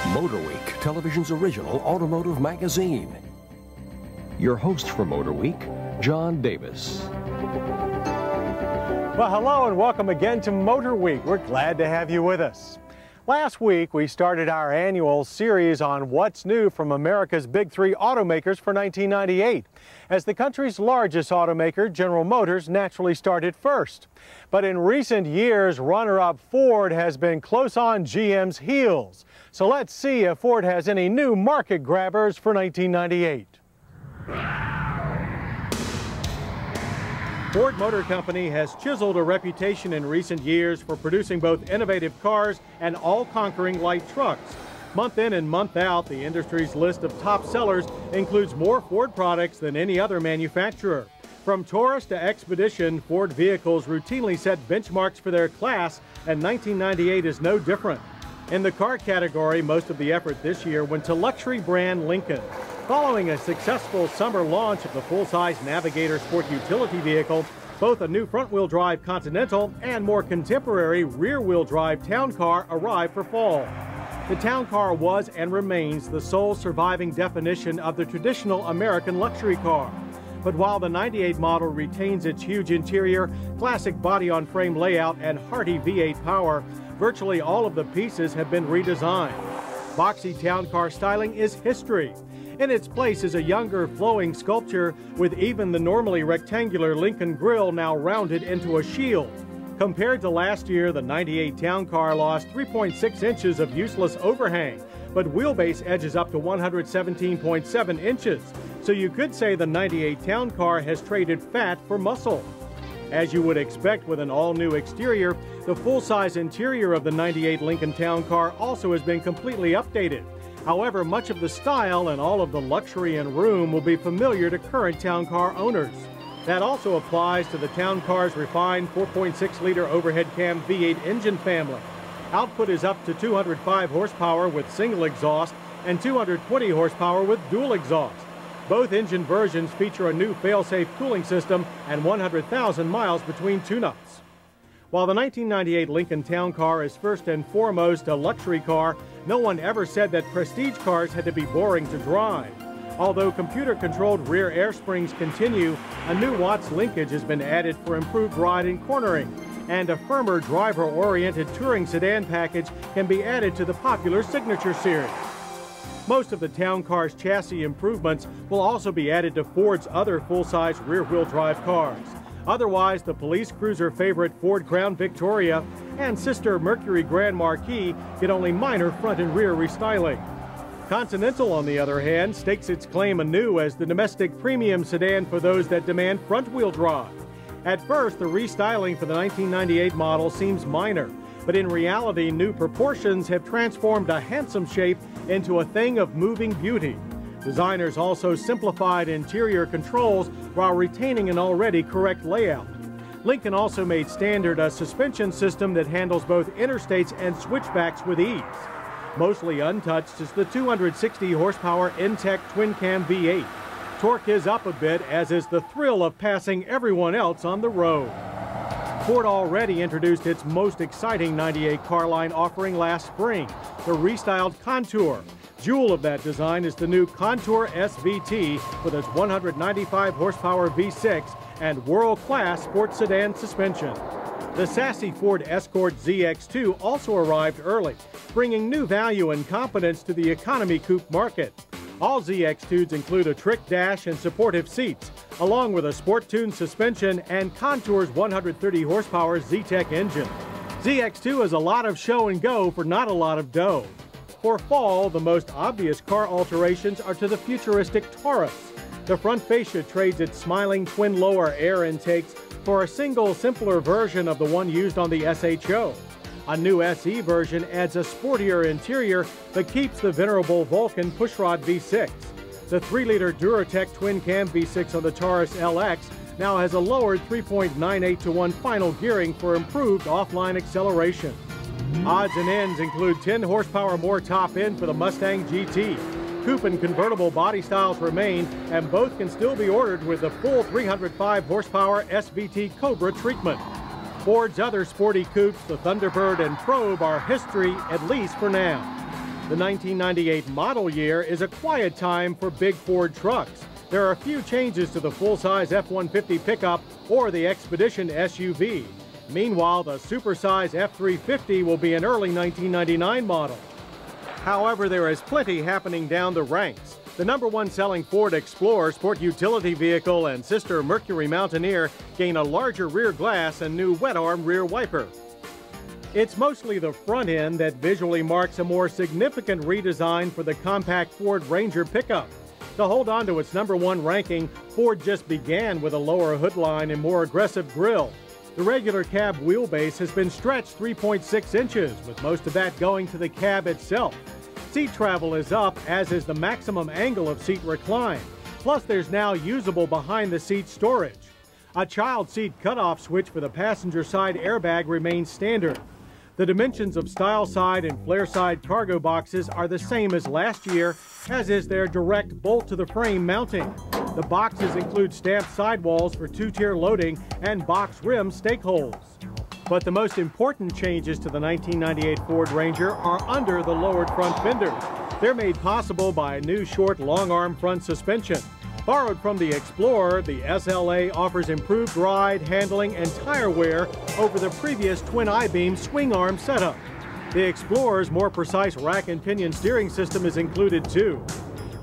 Motorweek, television's original automotive magazine. Your host for Motorweek, John Davis. Well, hello and welcome again to Motorweek. We're glad to have you with us. Last week, we started our annual series on what's new from America's big three automakers for 1998. As the country's largest automaker, General Motors naturally started first. But in recent years, runner-up Ford has been close on GM's heels. So let's see if Ford has any new market grabbers for 1998. Ford Motor Company has chiseled a reputation in recent years for producing both innovative cars and all-conquering light trucks. Month in and month out, the industry's list of top sellers includes more Ford products than any other manufacturer. From Taurus to Expedition, Ford vehicles routinely set benchmarks for their class, and 1998 is no different. In the car category, most of the effort this year went to luxury brand Lincoln. Following a successful summer launch of the full-size Navigator sport utility vehicle, both a new front-wheel drive Continental and more contemporary rear-wheel drive Town Car arrived for fall. The Town Car was and remains the sole surviving definition of the traditional American luxury car. But while the 98 model retains its huge interior, classic body-on-frame layout, and hearty V8 power, virtually all of the pieces have been redesigned. Boxy Town Car styling is history. In its place is a younger, flowing sculpture with even the normally rectangular Lincoln grille now rounded into a shield. Compared to last year, the 98 Town Car lost 3.6 inches of useless overhang, but wheelbase edges up to 117.7 inches. So you could say the 98 Town Car has traded fat for muscle. As you would expect with an all-new exterior, the full-size interior of the 98 Lincoln Town Car also has been completely updated. However, much of the style and all of the luxury and room will be familiar to current Town Car owners. That also applies to the Town Car's refined 4.6-liter overhead cam V8 engine family. Output is up to 205 horsepower with single exhaust and 220 horsepower with dual exhaust. Both engine versions feature a new fail-safe cooling system and 100,000 miles between tune-ups. While the 1998 Lincoln Town Car is first and foremost a luxury car, no one ever said that prestige cars had to be boring to drive. Although computer-controlled rear air springs continue, a new Watts linkage has been added for improved ride and cornering, and a firmer driver-oriented touring sedan package can be added to the popular Signature series. Most of the Town Car's chassis improvements will also be added to Ford's other full-size rear-wheel drive cars. Otherwise, the police cruiser favorite Ford Crown Victoria and sister Mercury Grand Marquis get only minor front and rear restyling. Continental, on the other hand, stakes its claim anew as the domestic premium sedan for those that demand front-wheel drive. At first, the restyling for the 1998 model seems minor, but in reality, new proportions have transformed a handsome shape into a thing of moving beauty. Designers also simplified interior controls while retaining an already correct layout. Lincoln also made standard a suspension system that handles both interstates and switchbacks with ease. Mostly untouched is the 260 horsepower Intech twin-cam V8. Torque is up a bit, as is the thrill of passing everyone else on the road. Ford already introduced its most exciting 98 car line offering last spring, the restyled Contour. Jewel of that design is the new Contour SVT with its 195 horsepower V6 and world-class sports sedan suspension. The sassy Ford Escort ZX2 also arrived early, bringing new value and confidence to the economy coupe market. All ZX2s include a trick dash and supportive seats, along with a sport-tuned suspension and Contour's 130 horsepower Z-Tech engine. ZX2 is a lot of show and go for not a lot of dough. For fall, the most obvious car alterations are to the futuristic Taurus. The front fascia trades its smiling twin lower air intakes for a single, simpler version of the one used on the SHO. A new SE version adds a sportier interior but keeps the venerable Vulcan pushrod V6. The 3-liter Duratec twin-cam V6 on the Taurus LX now has a lowered 3.98-to-1 final gearing for improved offline acceleration. Odds and ends include 10 horsepower more top end for the Mustang GT. Coupe and convertible body styles remain, and both can still be ordered with the full 305 horsepower SVT Cobra treatment. Ford's other sporty coupes, the Thunderbird and Probe, are history, at least for now. The 1998 model year is a quiet time for big Ford trucks. There are few changes to the full-size F-150 pickup or the Expedition SUV. Meanwhile, the supersize F-350 will be an early 1999 model. However, there is plenty happening down the ranks. The #1 selling Ford Explorer sport utility vehicle and sister Mercury Mountaineer gain a larger rear glass and new wet arm rear wiper. It's mostly the front end that visually marks a more significant redesign for the compact Ford Ranger pickup. To hold on to its #1 ranking, Ford just began with a lower hood line and more aggressive grille. The regular cab wheelbase has been stretched 3.6 inches, with most of that going to the cab itself. Seat travel is up, as is the maximum angle of seat recline. Plus, there's now usable behind-the-seat storage. A child seat cutoff switch for the passenger side airbag remains standard. The dimensions of style side and flare side cargo boxes are the same as last year, as is their direct bolt-to-the-frame mounting. The boxes include stamped sidewalls for two-tier loading and box rim stake holes. But the most important changes to the 1998 Ford Ranger are under the lowered front fenders. They're made possible by a new short long-arm front suspension. Borrowed from the Explorer, the SLA offers improved ride, handling, and tire wear over the previous twin I-beam swing arm setup. The Explorer's more precise rack and pinion steering system is included too.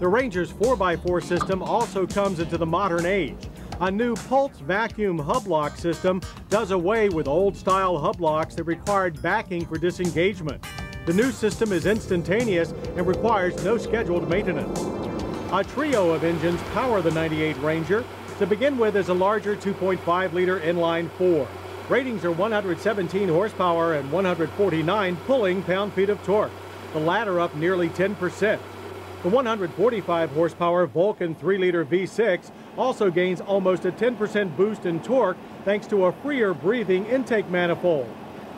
The Ranger's 4x4 system also comes into the modern age. A new Pulse vacuum hub lock system does away with old-style hub locks that required backing for disengagement. The new system is instantaneous and requires no scheduled maintenance. A trio of engines power the 98 Ranger. To begin with is a larger 2.5-liter inline 4. Ratings are 117 horsepower and 149 pulling pound-feet of torque, the latter up nearly 10%. The 145 horsepower Vulcan 3-liter V6 also gains almost a 10% boost in torque thanks to a freer breathing intake manifold.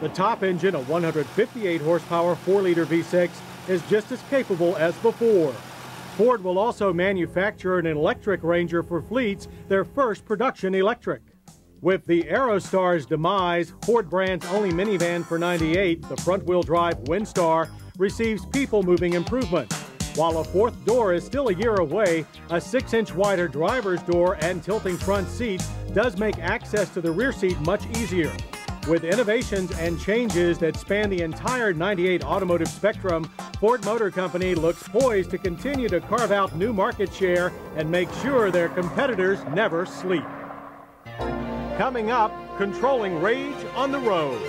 The top engine, a 158 horsepower 4-liter V6, is just as capable as before. Ford will also manufacture an electric Ranger for fleets, their first production electric. With the Aerostar's demise, Ford brand's only minivan for 98, the front-wheel drive Windstar, receives people-moving improvements. While a fourth door is still a year away, a 6-inch wider driver's door and tilting front seat does make access to the rear seat much easier. With innovations and changes that span the entire 98 automotive spectrum, Ford Motor Company looks poised to continue to carve out new market share and make sure their competitors never sleep. Coming up, controlling rage on the road.